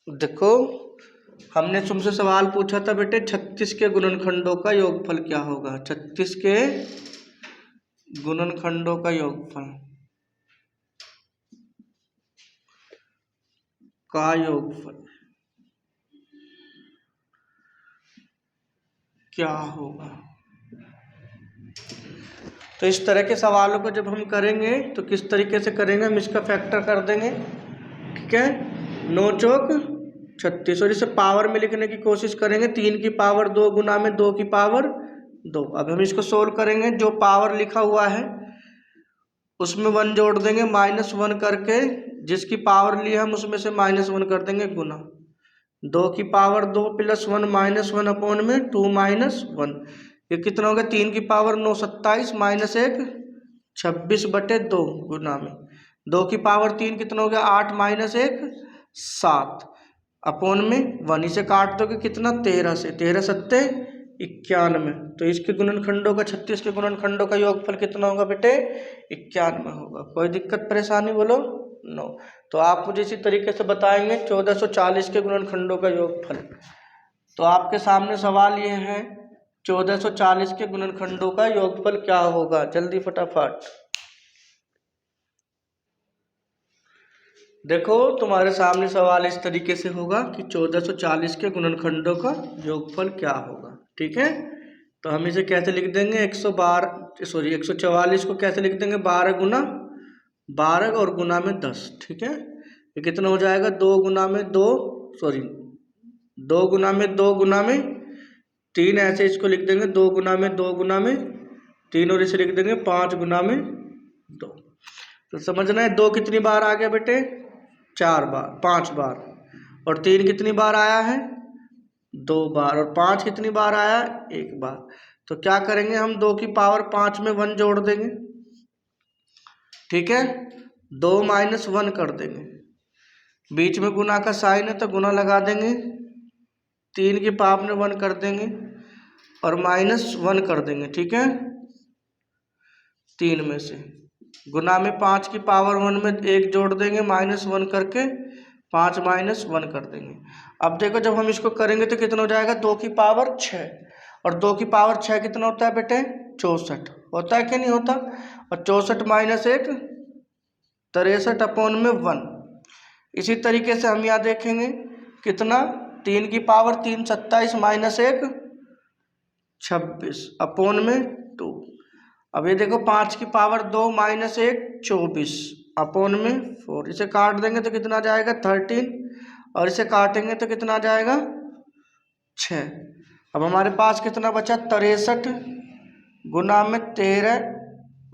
देखो, हमने तुमसे सवाल पूछा था बेटे 36 के गुणनखंडों का योगफल क्या होगा। 36 के गुणनखंडों का योगफल क्या होगा। तो इस तरह के सवालों को जब हम करेंगे तो किस तरीके से करेंगे, हम इसका फैक्टर कर देंगे। ठीक है, 9 चौक 36 और इसे पावर में लिखने की कोशिश करेंगे। 3 की पावर 2 गुना में 2 की पावर 2। अब हम इसको सोल्व करेंगे। जो पावर लिखा हुआ है उसमें 1 जोड़ देंगे, -1 करके जिसकी पावर ली हम उसमें से -1 कर देंगे गुना 2 की पावर 2 + 1 -1 अपॉन में 2 -1। ये कितना हो गया, 3 की पावर 9 27 -1 26/2 गुना में 2 की पावर 3 कितना हो गया 8 -1 7 अपॉन में 1। इसे काट दोगे कितना 13 से, 13 सत्ते 91। तो इसके गुणनखंडों का 36 के गुणनखंडों का योगफल कितना होगा बेटे 91 होगा। कोई दिक्कत परेशानी बोलो नो। तो आप मुझे इसी तरीके से बताएंगे 1440 के गुणनखंडों का योगफल। तो आपके सामने सवाल ये है 1440 के गुणनखंडों का योगफल क्या होगा। जल्दी फटाफट देखो, तुम्हारे सामने सवाल इस तरीके से होगा कि 1440 के गुणनखंडों का योगफल क्या होगा। ठीक है, तो हम इसे कैसे लिख देंगे 144 को कैसे लिख देंगे 12 गुना 12 और गुना में 10। ठीक है, ये कितना हो जाएगा 2 गुना में 2 गुना में 2 गुना में 3। ऐसे इसको लिख देंगे 2 गुना में 2 गुना में 3 और इसे लिख देंगे 5 गुना में 2। तो समझना है 2 कितनी बार आ गया बेटे 4 बार 5 बार, और 3 कितनी बार आया है 2 बार, और 5 कितनी बार आया 1 बार। तो क्या करेंगे हम 2 की पावर 5 में 1 जोड़ देंगे। ठीक है, 2 -1 कर देंगे, बीच में गुना का साइन है तो गुना लगा देंगे। 3 की पावर में 1 कर देंगे और -1 कर देंगे। ठीक है, 3 में से गुना में 5 की पावर 1 में 1 जोड़ देंगे, -1 करके 5 -1 कर देंगे। अब देखो जब हम इसको करेंगे तो कितना हो जाएगा 2 की पावर 6, और 2 की पावर 6 कितना होता है बेटे 64 होता है कि नहीं होता। और 64 -1 63 अपॉन में 1। इसी तरीके से हम यहाँ देखेंगे कितना 3 की पावर 3 27 -1 26 अपॉन में 2। अब ये देखो 5 की पावर 2 -1 24 अपॉन में 4। इसे काट देंगे तो कितना जाएगा 13, और इसे काटेंगे तो कितना जाएगा 6। अब हमारे पास कितना बचा 63 गुना में 13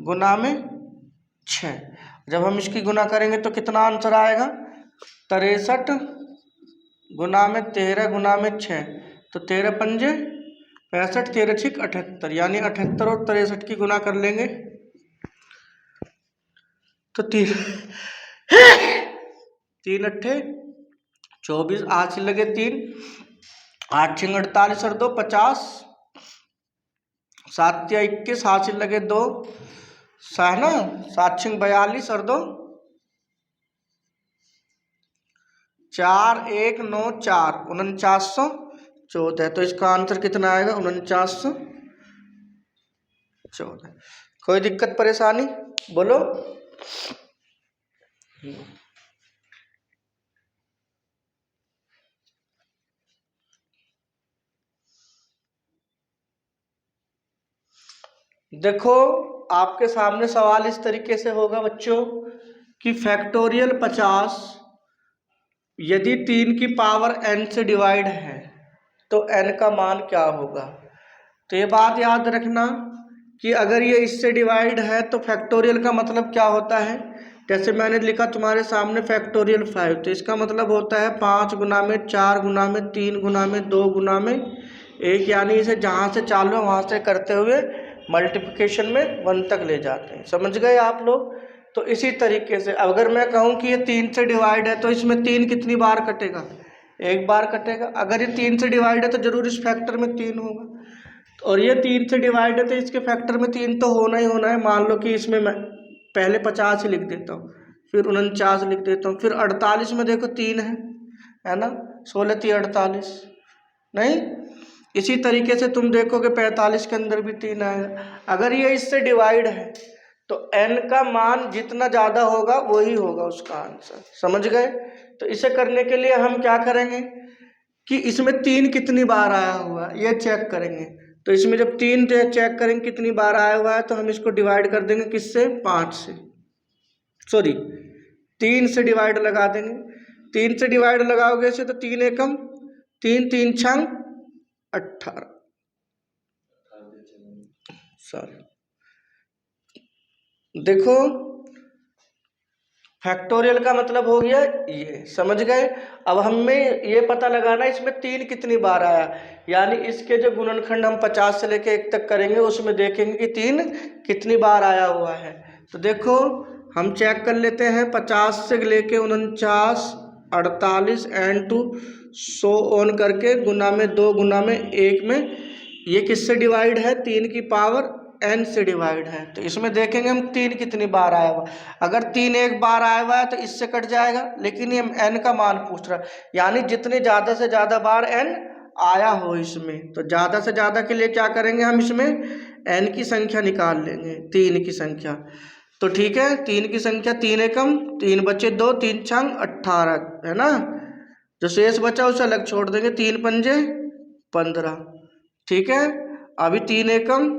गुना में 6। जब हम इसकी गुना करेंगे तो कितना आंसर आएगा 63 गुना में 13 गुना में 6। तो 13 पंजे 65 13 छिक 78, यानी 78 और 63 की गुना कर लेंगे तो 3 अट्ठे 24, 8 से लगे 3 8 छिंग 48 और 2 50, 7 या 21, 7 से लगे 2 है ना, 7 छिंग 42 और 2 4 1 9 4 4914। तो इसका आंसर कितना आएगा 4914। कोई दिक्कत परेशानी बोलो। देखो, आपके सामने सवाल इस तरीके से होगा बच्चों कि फैक्टोरियल 50 यदि 3 की पावर n से डिवाइड है तो n का मान क्या होगा। तो ये बात याद रखना कि अगर ये इससे डिवाइड है तो फैक्टोरियल का मतलब क्या होता है। जैसे मैंने लिखा तुम्हारे सामने फैक्टोरियल 5, तो इसका मतलब होता है 5 गुना में 4 गुना में 3 गुना में 2 गुना में 1, यानी इसे जहाँ से चालू है वहाँ से करते हुए मल्टीप्लिकेशन में 1 तक ले जाते हैं। समझ गए आप लोग। तो इसी तरीके से अगर मैं कहूँ कि ये 3 से डिवाइड है तो इसमें 3 कितनी बार कटेगा 1 बार कटेगा। अगर ये 3 से डिवाइड है तो जरूर इस फैक्टर में 3 होगा, और ये 3 से डिवाइड है तो इसके फैक्टर में 3 तो होना ही होना है। मान लो कि इसमें मैं पहले 50 ही लिख देता हूँ, फिर 49 लिख देता हूँ, फिर 48 में देखो 3 है है ना, 16 3 48 नहीं। इसी तरीके से तुम देखोगे 45 के अंदर भी 3 आएगा। अगर ये इससे डिवाइड है तो n का मान जितना ज़्यादा होगा वही होगा उसका आंसर, समझ गए। तो इसे करने के लिए हम क्या करेंगे कि इसमें 3 कितनी बार आया हुआ है ये चेक करेंगे। तो इसमें जब 3 चेक करेंगे कितनी बार आया हुआ है, तो हम इसको डिवाइड कर देंगे किससे, 5 से, सॉरी 3 से डिवाइड लगा देंगे। 3 से डिवाइड लगाओगे इसे तो 3 एकम 3 3 छंग 18, सॉरी देखो फैक्टोरियल का मतलब हो गया ये, समझ गए। अब हमें ये पता लगाना है इसमें 3 कितनी बार आया, यानी इसके जो गुणनखंड हम 50 से लेके 1 तक करेंगे उसमें देखेंगे कि 3 कितनी बार आया हुआ है। तो देखो हम चेक कर लेते हैं 50 से लेके 49 48 एंड टू 100 ऑन करके गुना में 2 गुना में 1 में, ये किससे डिवाइड है, 3 की पावर n से डिवाइड है। तो इसमें देखेंगे हम 3 कितनी बार आया हुआ, अगर 3 एक बार आया हुआ है तो इससे कट जाएगा, लेकिन ये n का मान पूछ रहा है, यानी जितने ज़्यादा से ज़्यादा बार n आया हो इसमें। तो ज़्यादा से ज़्यादा के लिए क्या करेंगे हम, इसमें n की संख्या निकाल लेंगे, 3 की संख्या। तो ठीक है 3 की संख्या 3 एकम 3 बचे 2 3 छंग 18 है ना, जो शेष बचा उसे अलग छोड़ देंगे, 3 पंजे 15, ठीक है। अभी 3 एकम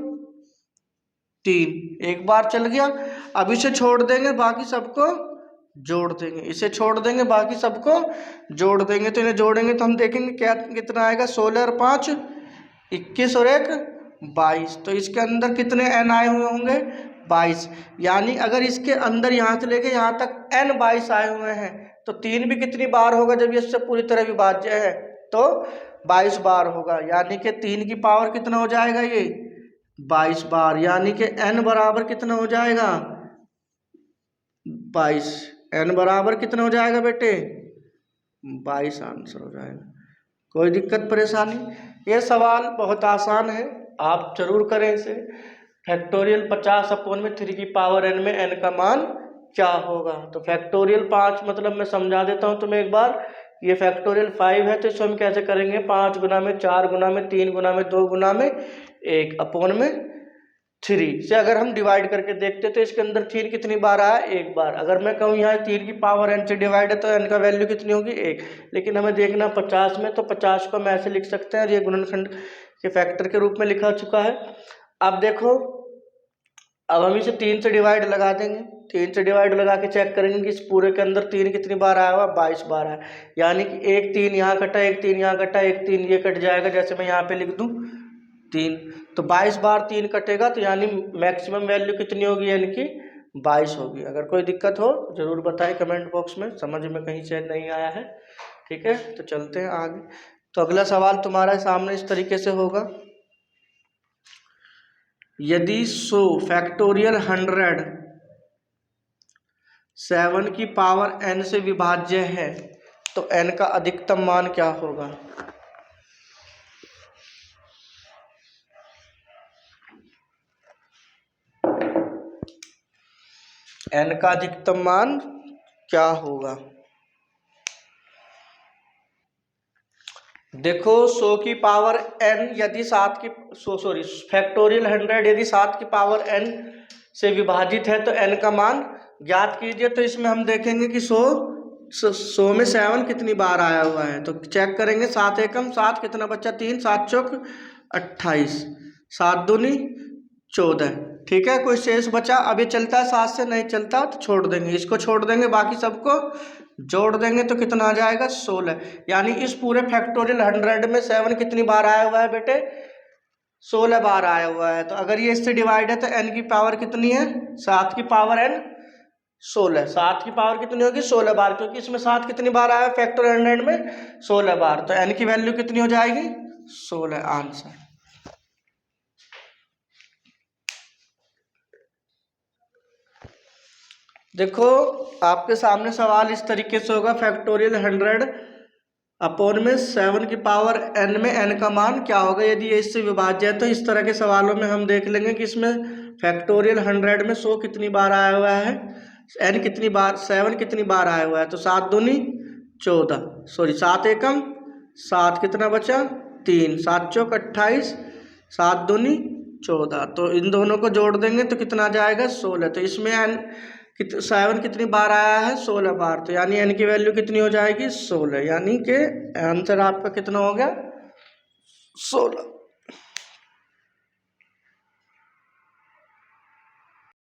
3 एक बार चल गया, अब इसे छोड़ देंगे बाकी सबको जोड़ देंगे, इसे छोड़ देंगे बाकी सबको जोड़ देंगे। तो इन्हें जोड़ेंगे तो हम देखेंगे क्या कितना आएगा, 16 और 5 21 और 1 22। तो इसके अंदर कितने n आए हुए होंगे, 22। यानी अगर इसके अंदर यहाँ से लेके यहाँ तक n 22 आए हुए हैं तो 3 भी कितनी बार होगा, जब ये इससे पूरी तरह विभाज्य है तो 22 बार होगा, यानी कि 3 की पावर कितना हो जाएगा ये 22 बार, यानी कि n बराबर कितना हो जाएगा 22। n बराबर कितना हो जाएगा बेटे 22 आंसर हो जाएगा। कोई दिक्कत परेशानी, ये सवाल बहुत आसान है, आप जरूर करें इसे। फैक्टोरियल 50 अपॉन में 3 की पावर n में n का मान क्या होगा। तो फैक्टोरियल 5 मतलब मैं समझा देता हूँ तुम्हें एक बार, ये फैक्टोरियल 5 है तो इसको हम कैसे करेंगे, 5 गुना में 4 गुना में 3 गुना में 2 गुना में 1 अपॉन में 3 से अगर हम डिवाइड करके देखते तो इसके अंदर 3 कितनी बार आया, एक बार। अगर मैं कहूँ यहाँ 3 की पावर n से डिवाइड है तो n का वैल्यू कितनी होगी 1, लेकिन हमें देखना 50 में, तो 50 को हम ऐसे लिख सकते हैं, ये गुणनखंड के फैक्टर के रूप में लिखा चुका है। अब देखो अब हम इसे 3 से डिवाइड लगा देंगे, 3 से डिवाइड लगा के चेक करेंगे कि इस पूरे के अंदर 3 कितनी बार आया हुआ, 22 बार आया, यानी कि 1 3 यहाँ कटा, 1 3 यहाँ कटा, 1 3 ये कट जाएगा, जैसे मैं यहाँ पे लिख दूँ 3, तो 22 बार 3 कटेगा, तो यानी मैक्सिमम वैल्यू कितनी होगी यानी कि 22 होगी। अगर कोई दिक्कत हो जरूर बताएं कमेंट बॉक्स में, समझ में कहीं से नहीं आया है, ठीक है। तो चलते हैं आगे। तो अगला सवाल तुम्हारे सामने इस तरीके से होगा, यदि 100 फैक्टोरियल 100 7 की पावर n से विभाज्य है तो n का अधिकतम मान क्या होगा। n का अधिकतम मान क्या होगा। देखो 100 की पावर n यदि 7 की सॉरी फैक्टोरियल 100 यदि 7 की पावर n से विभाजित है तो n का मान ज्ञात कीजिए। तो इसमें हम देखेंगे कि 100 में 7 कितनी बार आया हुआ है, तो चेक करेंगे 7 एकम 7 कितना बच्चा 3 7 चौक 28 7 दूनी 14, ठीक है। कोई शेष बचा, अब ये चलता है 7 से, नहीं चलता तो छोड़ देंगे, इसको छोड़ देंगे बाकी सबको जोड़ देंगे तो कितना आ जाएगा 16। यानी इस पूरे फैक्टोरियल 100 में 7 कितनी बार आया हुआ है बेटे 16 बार आया हुआ है। तो अगर ये इससे डिवाइड है तो n की पावर कितनी है 7 की पावर n 16, 7 की पावर कितनी होगी 16 बार, क्योंकि इसमें 7 कितनी बार आया फैक्टोरियल 100 में 16 बार, तो n की वैल्यू कितनी हो जाएगी 16 आंसर। देखो आपके सामने सवाल इस तरीके से होगा, फैक्टोरियल 100 अपॉन में 7 की पावर n में n का मान क्या होगा यदि ये इससे विभाज्य है। तो इस तरह के सवालों में हम देख लेंगे कि इसमें फैक्टोरियल 100 में 100 कितनी बार आया हुआ है, n कितनी बार 7 कितनी बार आया हुआ है, तो 7 दूनी 14, सॉरी 7 एकम 7, कितना बचा 3, 7 चौक 28, 7 दूनी 14। तो इन दोनों को जोड़ देंगे तो कितना जाएगा 16। तो इसमें n 7 कितनी बार आया है 16 बार, तो यानी n की वैल्यू कितनी हो जाएगी 16, यानी कि आंसर आपका कितना हो गया 16।